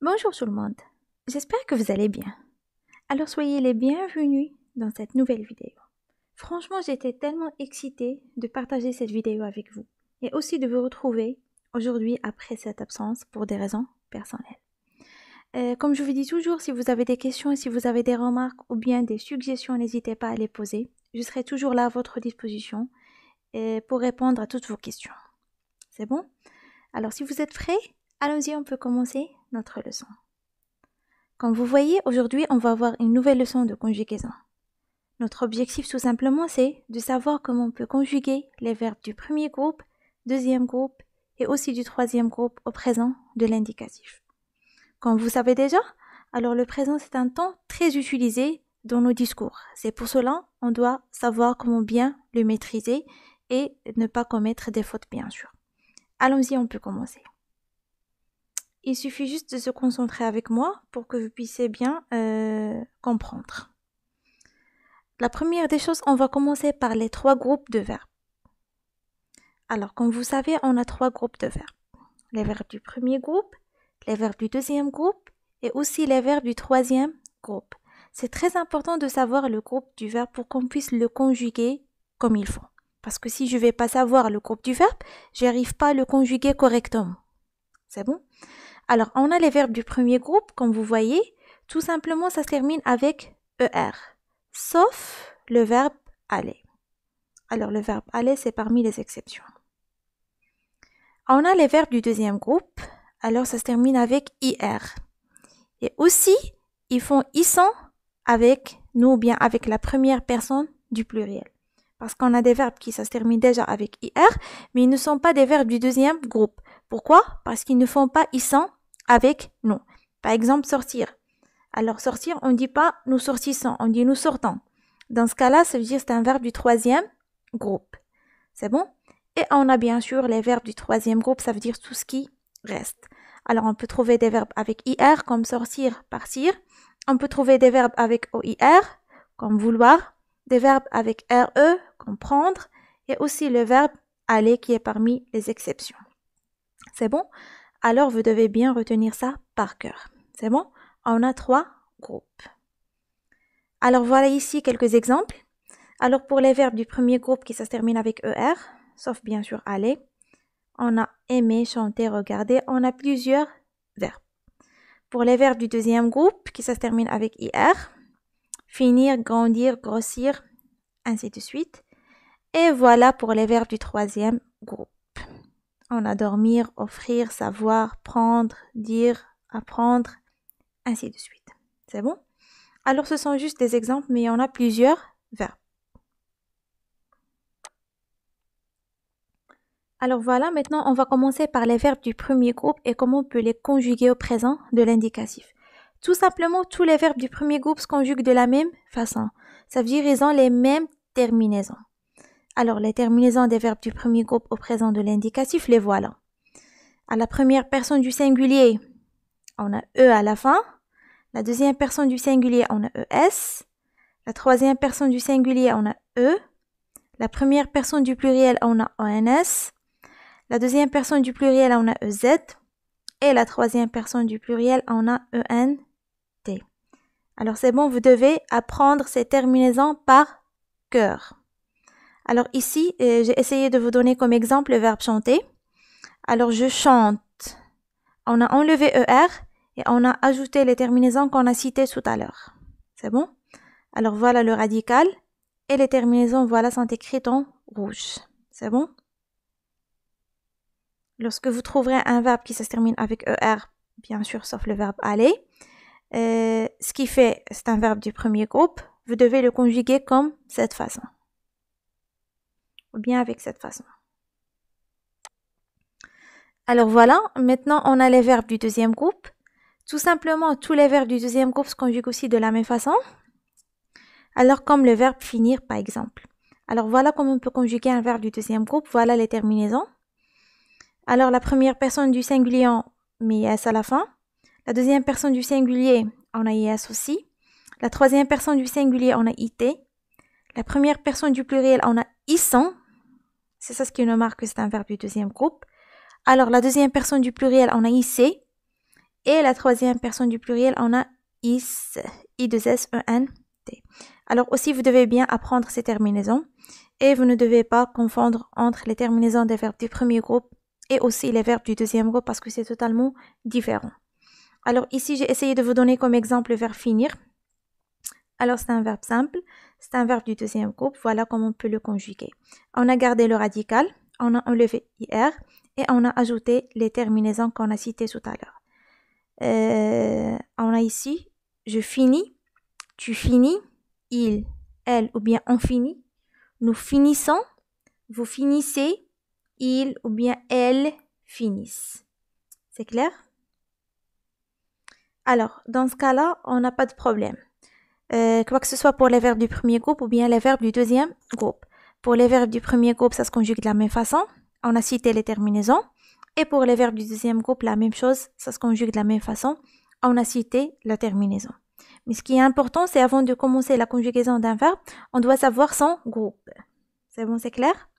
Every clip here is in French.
Bonjour tout le monde, j'espère que vous allez bien. Alors soyez les bienvenus dans cette nouvelle vidéo. Franchement, j'étais tellement excitée de partager cette vidéo avec vous et aussi de vous retrouver aujourd'hui après cette absence pour des raisons personnelles. Comme je vous dis toujours, si vous avez des questions, si vous avez des remarques ou bien des suggestions, n'hésitez pas à les poser. Je serai toujours là à votre disposition pour répondre à toutes vos questions. C'est bon? Alors si vous êtes prêts, allons-y, on peut commencer notre leçon. Comme vous voyez, aujourd'hui, on va avoir une nouvelle leçon de conjugaison. Notre objectif, tout simplement, c'est de savoir comment on peut conjuguer les verbes du premier groupe, deuxième groupe et aussi du troisième groupe au présent de l'indicatif. Comme vous savez déjà, alors le présent, c'est un temps très utilisé dans nos discours. C'est pour cela on doit savoir comment bien le maîtriser et ne pas commettre des fautes, bien sûr. Allons-y, on peut commencer. Il suffit juste de se concentrer avec moi pour que vous puissiez bien comprendre. La première des choses, on va commencer par les trois groupes de verbes. Alors, comme vous savez, on a trois groupes de verbes. Les verbes du premier groupe, les verbes du deuxième groupe et aussi les verbes du troisième groupe. C'est très important de savoir le groupe du verbe pour qu'on puisse le conjuguer comme il faut. Parce que si je ne vais pas savoir le groupe du verbe, je n'arrive pas à le conjuguer correctement. C'est bon? Alors, on a les verbes du premier groupe, comme vous voyez. Tout simplement, ça se termine avec ER, sauf le verbe aller. Alors, le verbe aller, c'est parmi les exceptions. On a les verbes du deuxième groupe. Alors, ça se termine avec IR. Et aussi, ils font ISSAN avec nous ou bien avec la première personne du pluriel. Parce qu'on a des verbes qui ça se termine déjà avec IR, mais ils ne sont pas des verbes du deuxième groupe. Pourquoi? Parce qu'ils ne font pas ISSAN avec nous. Par exemple, sortir. Alors, sortir, on ne dit pas nous sortissons, on dit nous sortons. Dans ce cas-là, ça veut dire c'est un verbe du troisième groupe. C'est bon? Et on a bien sûr les verbes du troisième groupe, ça veut dire tout ce qui reste. Alors, on peut trouver des verbes avec IR comme sortir, partir. On peut trouver des verbes avec OIR comme vouloir. Des verbes avec RE comme prendre. Et aussi le verbe aller qui est parmi les exceptions. C'est bon? Alors, vous devez bien retenir ça par cœur. C'est bon? On a trois groupes. Alors, voilà ici quelques exemples. Alors, pour les verbes du premier groupe qui ça se termine avec ER, sauf bien sûr aller, on a aimer, chanter, regarder, on a plusieurs verbes. Pour les verbes du deuxième groupe qui ça se termine avec IR, finir, grandir, grossir, ainsi de suite. Et voilà pour les verbes du troisième groupe. On a dormir, offrir, savoir, prendre, dire, apprendre, ainsi de suite. C'est bon? Alors, ce sont juste des exemples, mais il y en a plusieurs verbes. Alors voilà, maintenant, on va commencer par les verbes du premier groupe et comment on peut les conjuguer au présent de l'indicatif. Tout simplement, tous les verbes du premier groupe se conjuguent de la même façon. Ça veut dire qu'ils ont les mêmes terminaisons. Alors, les terminaisons des verbes du premier groupe au présent de l'indicatif, les voilà. À la première personne du singulier, on a E à la fin. La deuxième personne du singulier, on a ES. La troisième personne du singulier, on a E. La première personne du pluriel, on a ONS. La deuxième personne du pluriel, on a EZ. Et la troisième personne du pluriel, on a ENT. Alors, c'est bon, vous devez apprendre ces terminaisons par cœur. Alors ici, j'ai essayé de vous donner comme exemple le verbe chanter. Alors, je chante. On a enlevé ER et on a ajouté les terminaisons qu'on a citées tout à l'heure. C'est bon? Alors, voilà le radical. Et les terminaisons, voilà, sont écrites en rouge. C'est bon? Lorsque vous trouverez un verbe qui se termine avec ER, bien sûr, sauf le verbe aller, ce qui fait, c'est un verbe du premier groupe, vous devez le conjuguer comme cette façon. Ou bien avec cette façon. Alors voilà, maintenant on a les verbes du deuxième groupe. Tout simplement, tous les verbes du deuxième groupe se conjuguent aussi de la même façon. Alors comme le verbe finir par exemple. Alors voilà comment on peut conjuguer un verbe du deuxième groupe. Voilà les terminaisons. Alors la première personne du singulier, on met S à la fin. La deuxième personne du singulier, on a IS aussi. La troisième personne du singulier, on a IT. La première personne du pluriel, on a ISSAN. C'est ça ce qui nous marque que c'est un verbe du deuxième groupe. Alors la deuxième personne du pluriel, on a IC. Et la troisième personne du pluriel, on a is, I2SENT. Alors aussi, vous devez bien apprendre ces terminaisons et vous ne devez pas confondre entre les terminaisons des verbes du premier groupe et aussi les verbes du deuxième groupe parce que c'est totalement différent. Alors ici, j'ai essayé de vous donner comme exemple le verbe finir. Alors c'est un verbe simple, c'est un verbe du deuxième groupe, voilà comment on peut le conjuguer. On a gardé le radical, on a enlevé IR et on a ajouté les terminaisons qu'on a citées tout à l'heure. On a ici, je finis, tu finis, il, elle ou bien on finit, nous finissons, vous finissez, il ou bien elle finissent. C'est clair? Alors, dans ce cas-là, on n'a pas de problème. Quoi que ce soit pour les verbes du premier groupe ou bien les verbes du deuxième groupe. Pour les verbes du premier groupe, ça se conjugue de la même façon. On a cité les terminaisons. Et pour les verbes du deuxième groupe, la même chose, ça se conjugue de la même façon. On a cité la terminaison. Mais ce qui est important, c'est avant de commencer la conjugaison d'un verbe, on doit savoir son groupe. C'est bon, c'est clair?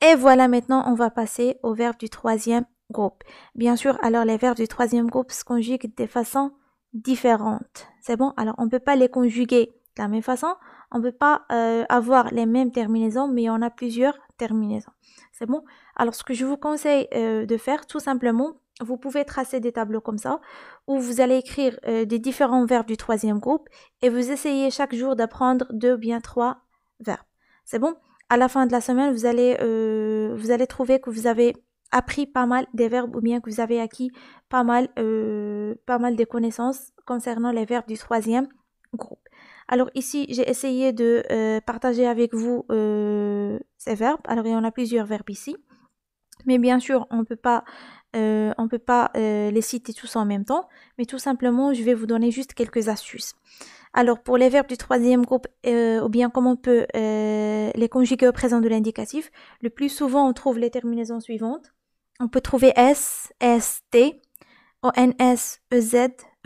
Et voilà, maintenant, on va passer aux verbes du troisième groupe. Bien sûr, alors les verbes du troisième groupe se conjuguent de façon différente. C'est bon? Alors, on ne peut pas les conjuguer de la même façon. On ne peut pas avoir les mêmes terminaisons, mais on a plusieurs terminaisons. C'est bon? Alors, ce que je vous conseille de faire, tout simplement, vous pouvez tracer des tableaux comme ça, où vous allez écrire des différents verbes du troisième groupe, et vous essayez chaque jour d'apprendre 2 ou bien 3 verbes. C'est bon? À la fin de la semaine, vous allez trouver que vous avez appris pas mal des verbes ou bien que vous avez acquis pas mal de connaissances concernant les verbes du troisième groupe. Alors ici, j'ai essayé de partager avec vous ces verbes. Alors il y en a plusieurs verbes ici, mais bien sûr, on peut pas les citer tous en même temps, mais tout simplement, je vais vous donner juste quelques astuces. Alors, pour les verbes du troisième groupe, ou bien comment on peut les conjuguer au présent de l'indicatif, le plus souvent, on trouve les terminaisons suivantes. On peut trouver S, ST, ONS, EZ,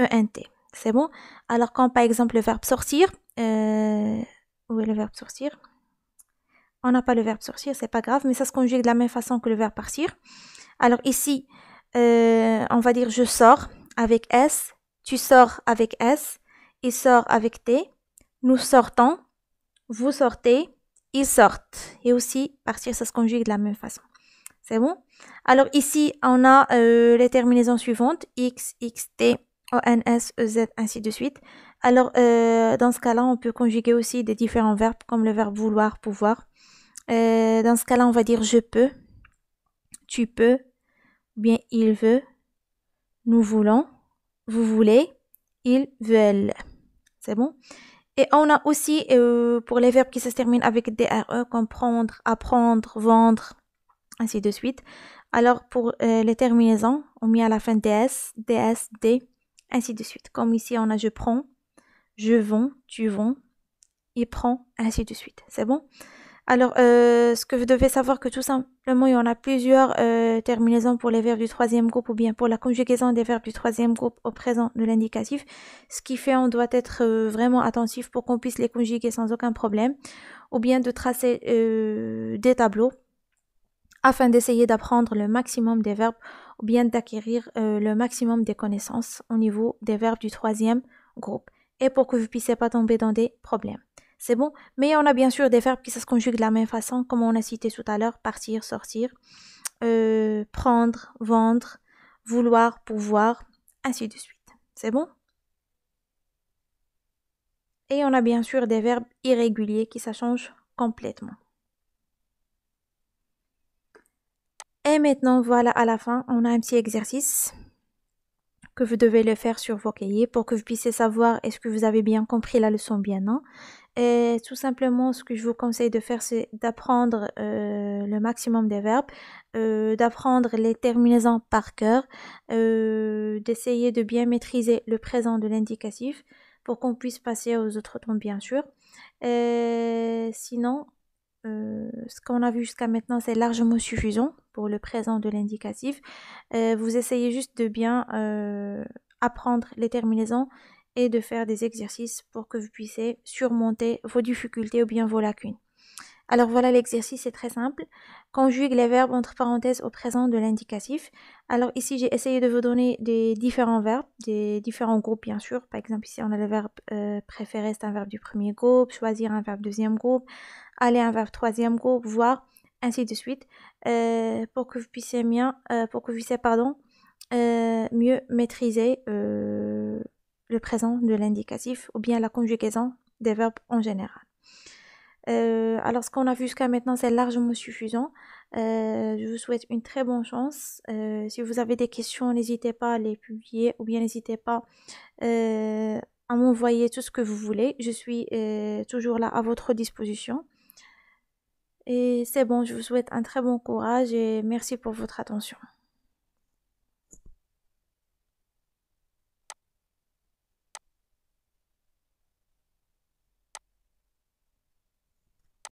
ENT. C'est bon? Alors, quand par exemple le verbe sortir, où est le verbe sortir? On n'a pas le verbe sortir, c'est pas grave, mais ça se conjugue de la même façon que le verbe partir. Alors ici, on va dire je sors avec S, tu sors avec S, il sort avec T, nous sortons, vous sortez, ils sortent. Et aussi, partir, ça se conjugue de la même façon. C'est bon? Alors ici, on a les terminaisons suivantes, X, XT, ONS, EZ, ainsi de suite. Alors, dans ce cas-là, on peut conjuguer aussi des différents verbes, comme le verbe vouloir, pouvoir. Dans ce cas-là, on va dire je peux, tu peux, ou bien il veut, nous voulons, vous voulez, ils veulent. C'est bon? Et on a aussi, pour les verbes qui se terminent avec DRE, comme prendre, apprendre, vendre, ainsi de suite. Alors, pour les terminaisons, on met à la fin DS, DS, D, ainsi de suite. Comme ici, on a je prends, je vends, tu vends, il prend, ainsi de suite. C'est bon? Alors, ce que vous devez savoir que tout simplement, il y en a plusieurs terminaisons pour les verbes du troisième groupe ou bien pour la conjugaison des verbes du troisième groupe au présent de l'indicatif. Ce qui fait on doit être vraiment attentif pour qu'on puisse les conjuguer sans aucun problème ou bien de tracer des tableaux afin d'essayer d'apprendre le maximum des verbes ou bien d'acquérir le maximum des connaissances au niveau des verbes du troisième groupe et pour que vous ne puissiez pas tomber dans des problèmes. C'est bon, mais on a bien sûr des verbes qui se conjuguent de la même façon, comme on a cité tout à l'heure, partir, sortir, prendre, vendre, vouloir, pouvoir, ainsi de suite. C'est bon? Et on a bien sûr des verbes irréguliers qui ça change complètement. Et maintenant, voilà, à la fin, on a un petit exercice que vous devez le faire sur vos cahiers pour que vous puissiez savoir est-ce que vous avez bien compris la leçon bien, non? Et tout simplement, ce que je vous conseille de faire, c'est d'apprendre le maximum des verbes, d'apprendre les terminaisons par cœur, d'essayer de bien maîtriser le présent de l'indicatif pour qu'on puisse passer aux autres temps, bien sûr. Sinon, ce qu'on a vu jusqu'à maintenant, c'est largement suffisant pour le présent de l'indicatif. Vous essayez juste de bien apprendre les terminaisons et de faire des exercices pour que vous puissiez surmonter vos difficultés ou bien vos lacunes. Alors voilà, l'exercice est très simple. Conjugue les verbes entre parenthèses au présent de l'indicatif. Alors ici, j'ai essayé de vous donner des différents verbes, des différents groupes bien sûr. Par exemple, ici, on a le verbe préférer, c'est un verbe du premier groupe, choisir un verbe deuxième groupe, aller un verbe troisième groupe, voir, ainsi de suite, pour que vous puissiez mieux maîtriser le présent de l'indicatif ou bien la conjugaison des verbes en général. Alors, ce qu'on a vu jusqu'à maintenant, c'est largement suffisant. Je vous souhaite une très bonne chance. Si vous avez des questions, n'hésitez pas à les publier ou bien n'hésitez pas à m'envoyer tout ce que vous voulez. Je suis toujours là à votre disposition. Et c'est bon, je vous souhaite un très bon courage et merci pour votre attention.